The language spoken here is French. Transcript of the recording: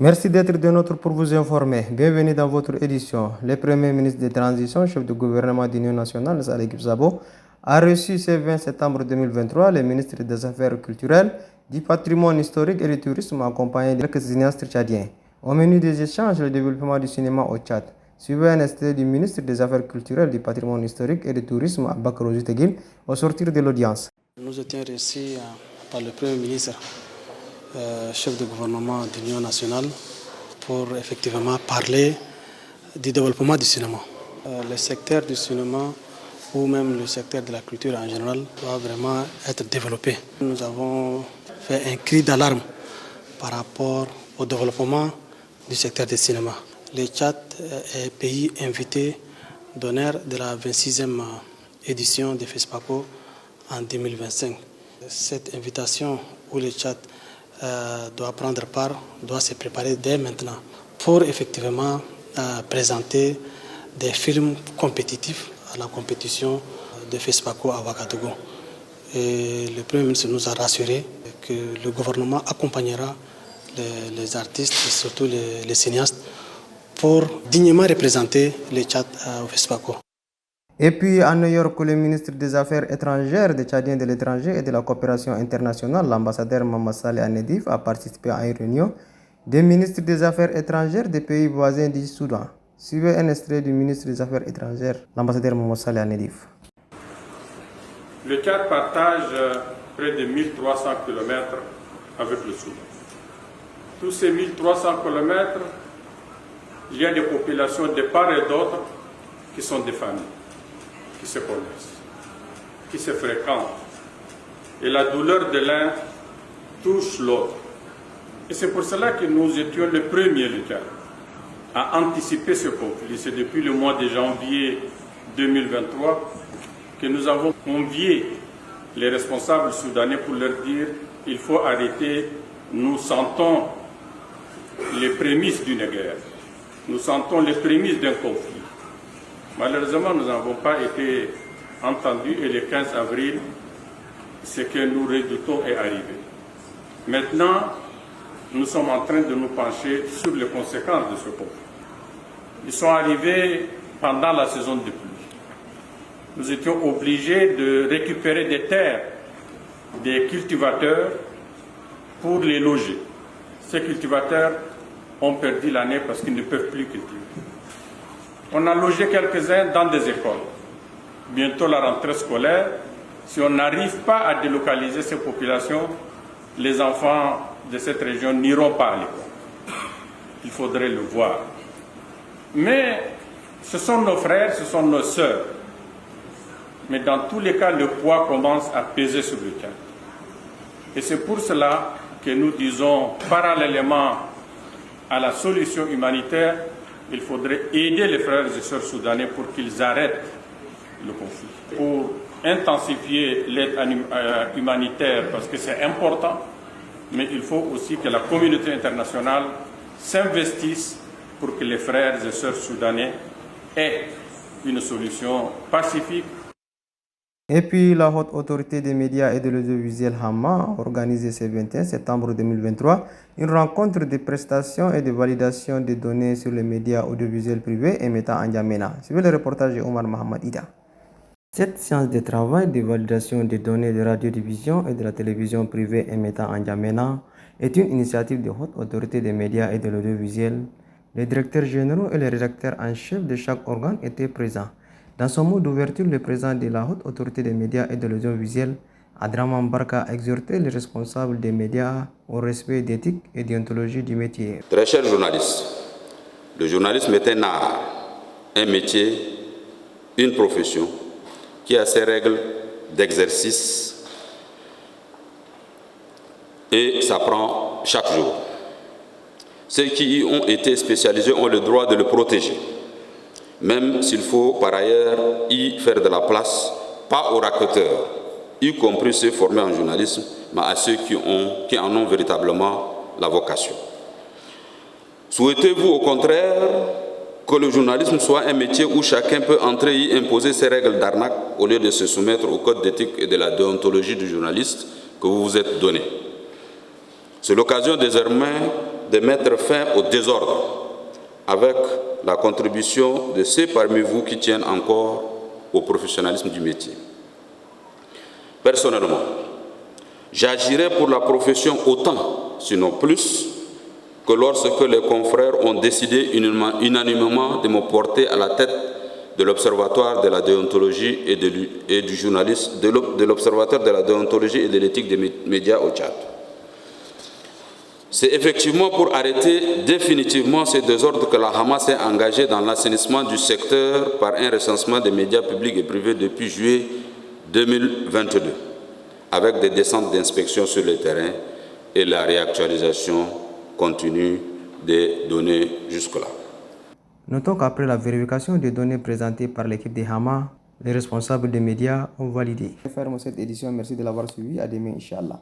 Merci d'être de notre pour vous informer. Bienvenue dans votre édition. Le Premier ministre de Transition, chef du gouvernement d'Union nationale, Saleh Sabo, a reçu ce 20 septembre 2023 le ministre des Affaires culturelles, du patrimoine historique et du tourisme accompagné de quelques cinéastes tchadiens. Au menu des échanges, le développement du cinéma au Tchad. Suivez un extrait du ministre des Affaires culturelles, du patrimoine historique et du tourisme, Abakar Teguil, au sortir de l'audience. Nous étions reçus par le Premier ministre, chef de gouvernement de l'Union nationale, pour effectivement parler du développement du cinéma. Le secteur du cinéma ou même le secteur de la culture en général doit vraiment être développé. Nous avons fait un cri d'alarme par rapport au développement du secteur du cinéma. Le Tchad est pays invité d'honneur de la 26e édition de FESPACO en 2025. Cette invitation où le Tchad doit prendre part, doit se préparer dès maintenant pour effectivement présenter des films compétitifs à la compétition de FESPACO à Ouagadougou. Et le Premier ministre nous a rassuré que le gouvernement accompagnera les artistes et surtout les cinéastes pour dignement représenter le Tchad au FESPACO. Et puis à New York, le ministre des Affaires étrangères des Tchadiens de l'étranger et de la coopération internationale, l'ambassadeur Mamadou Saleh Anedif, a participé à une réunion des ministres des Affaires étrangères des pays voisins du Soudan. Suivez un extrait du ministre des Affaires étrangères, l'ambassadeur Mamadou Saleh Anedif. Le Tchad partage près de 1300 km avec le Soudan. Tous ces 1300 km, il y a des populations de part et d'autre qui sont des familles, qui se connaissent, qui se fréquentent. Et la douleur de l'un touche l'autre. Et c'est pour cela que nous étions le premier, le Tchad, à anticiper ce conflit. C'est depuis le mois de janvier 2023 que nous avons convié les responsables soudanais pour leur dire qu'il faut arrêter. Nous sentons les prémices d'une guerre. Nous sentons les prémices d'un conflit. Malheureusement, nous n'avons pas été entendus et le 15 avril, ce que nous redoutons est arrivé. Maintenant, nous sommes en train de nous pencher sur les conséquences de ce conflit. Ils sont arrivés pendant la saison de pluie. Nous étions obligés de récupérer des terres des cultivateurs pour les loger. Ces cultivateurs ont perdu l'année parce qu'ils ne peuvent plus cultiver. On a logé quelques-uns dans des écoles. Bientôt la rentrée scolaire. Si on n'arrive pas à délocaliser ces populations, les enfants de cette région n'iront pas à l'école. Il faudrait le voir. Mais ce sont nos frères, ce sont nos sœurs. Mais dans tous les cas, le poids commence à peser sur le Tchad. Et c'est pour cela que nous disons, parallèlement à la solution humanitaire, il faudrait aider les frères et sœurs soudanais pour qu'ils arrêtent le conflit. Pour intensifier l'aide humanitaire, parce que c'est important, mais il faut aussi que la communauté internationale s'investisse pour que les frères et sœurs soudanais aient une solution pacifique. Et puis, la Haute Autorité des médias et de l'audiovisuel HAMA a organisé ce 21 septembre 2023 une rencontre de prestations et de validation des données sur les médias audiovisuels privés émettant en N'Djamena. Suivez le reportage de Omar Mohamed Ida. Cette séance de travail de validation des données de radiodiffusion et de la télévision privée émettant en N'Djamena est une initiative de Haute Autorité des médias et de l'audiovisuel. Les directeurs généraux et les rédacteurs en chef de chaque organe étaient présents. Dans son mot d'ouverture, le président de la Haute Autorité des médias et de l'audiovisuel, Adraman Barka, a exhorté les responsables des médias au respect d'éthique et déontologie du métier. Très chers journalistes, le journalisme est un art, un métier, une profession qui a ses règles d'exercice et s'apprend chaque jour. Ceux qui y ont été spécialisés ont le droit de le protéger, même s'il faut par ailleurs y faire de la place, pas aux racketteurs, y compris ceux formés en journalisme, mais à ceux qui en ont véritablement la vocation. Souhaitez-vous au contraire que le journalisme soit un métier où chacun peut entrer et y imposer ses règles d'arnaque au lieu de se soumettre au code d'éthique et de la déontologie du journaliste que vous vous êtes donné? C'est l'occasion désormais de mettre fin au désordre avec la contribution de ceux parmi vous qui tiennent encore au professionnalisme du métier. Personnellement, j'agirai pour la profession autant, sinon plus, que lorsque les confrères ont décidé unanimement de me porter à la tête de l'Observatoire de la déontologie et du journalisme, de l'Observatoire de la déontologie et de l'éthique des médias au Tchad. C'est effectivement pour arrêter définitivement ces désordres que la Hama s'est engagée dans l'assainissement du secteur par un recensement des médias publics et privés depuis juillet 2022, avec des descentes d'inspection sur le terrain et la réactualisation continue des données jusque-là. Notons qu'après la vérification des données présentées par l'équipe des Hama, les responsables des médias ont validé. Je vais fermer cette édition. Merci de l'avoir suivi. À demain, Inch'Allah.